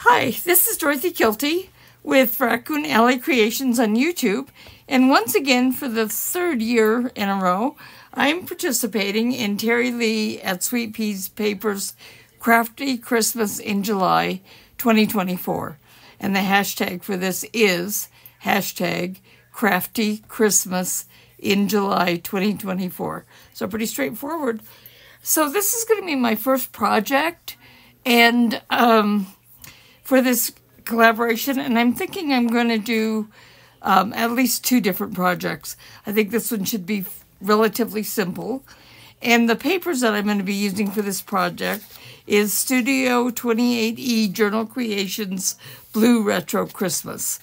Hi, this is Dorothy Kilty with Raccoon Alley Creations on YouTube, and once again for the third year in a row, I'm participating in Terry Lee at Sweet Peas Paper's Crafty Christmas in July 2024, and the hashtag for this is hashtag Crafty Christmas in July 2024. So pretty straightforward. So this is going to be my first project, and for this collaboration, and I'm thinking I'm going to do at least 2 different projects. I think this one should be relatively simple. And the papers that I'm going to be using for this project is Studio 28E Journal Creations Blue Retro Christmas.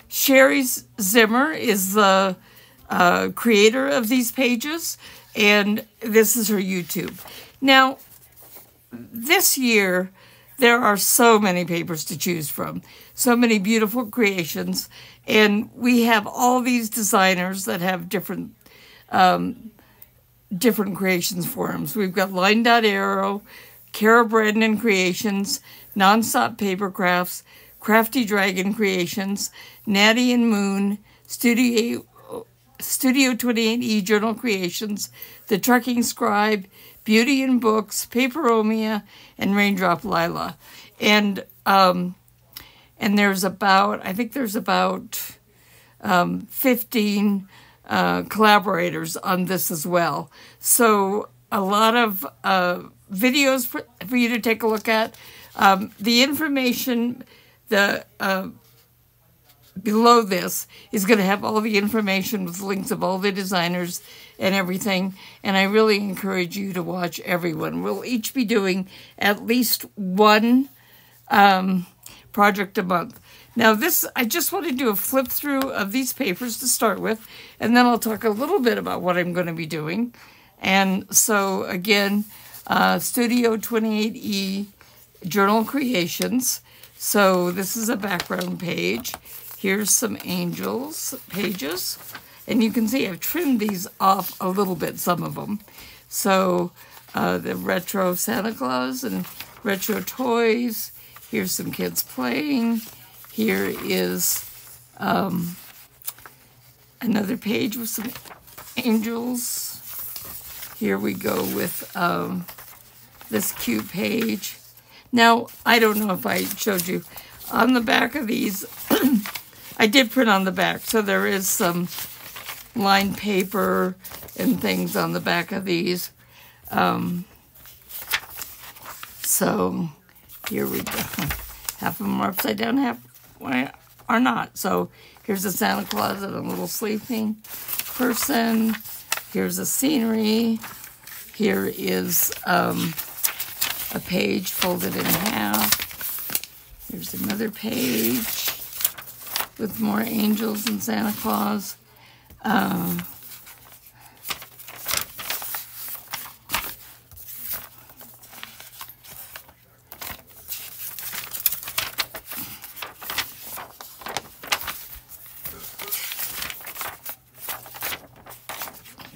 Sherry Zimmer is the creator of these pages, and this is her YouTube. Now, this year, there are so many papers to choose from, so many beautiful creations, and we have all these designers that have different creations forums. We've got Line Dot Arrow, Kara Brandon Creations, Nonstop Paper Crafts, Crafty Dragon Creations, Natty and Moon, Studio 28E Journal Creations, The Trucking Scribe, Beauty and Books, Paperomia, and Raindrop Lila. And there's about, I think there's about 15 collaborators on this as well. So a lot of videos for you to take a look at. The information below this is going to have all the information with links of all the designers and everything, and I really encourage you to watch everyone. We'll each be doing at least one project a month. Now this, I just want to do a flip through of these papers to start with, and then I'll talk a little bit about what I'm going to be doing. And so again, Studio 28E Journal Creations. So this is a background page. Here's some angels pages. And you can see I've trimmed these off a little bit, some of them. So the retro Santa Claus and retro toys. Here's some kids playing. Here is another page with some angels. Here we go with this cute page. Now, I don't know if I showed you. On the back of these, I did print on the back, so there is some lined paper and things on the back of these. So here we go. Half of them are upside down, half are not. So here's a Santa Claus and a little sleeping person. Here's a scenery. Here is a page folded in half. Here's another page with more angels and Santa Claus.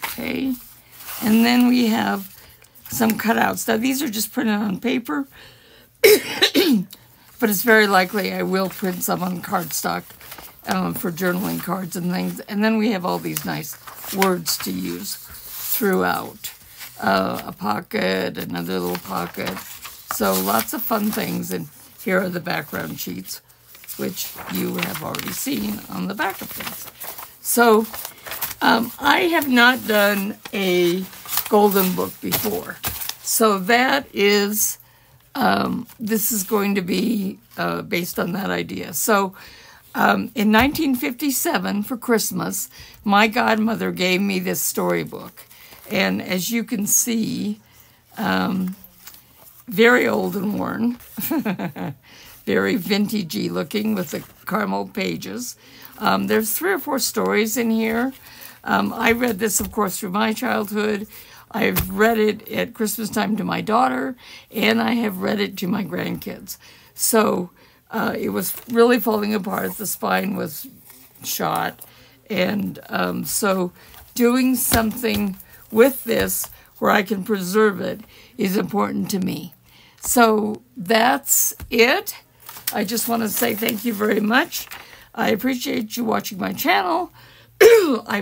Okay, and then we have some cutouts. Now these are just printed on paper, but it's very likely I will print some on cardstock for journaling cards and things. And then we have all these nice words to use throughout. A pocket, another little pocket. So lots of fun things. And here are the background sheets, which you have already seen on the back of things. So I have not done a golden book before. So that is, this is going to be based on that idea. So in 1957 for Christmas, my godmother gave me this storybook. And as you can see, very old and worn, very vintagey looking with the caramel pages. There's 3 or 4 stories in here. I read this, of course, through my childhood. I've read it at Christmas time to my daughter, and I have read it to my grandkids. So it was really falling apart. The spine was shot. And so doing something with this where I can preserve it is important to me. So that's it. I just want to say thank you very much. I appreciate you watching my channel.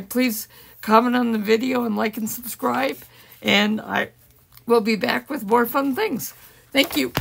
Please comment on the video and like and subscribe. And I will be back with more fun things. Thank you.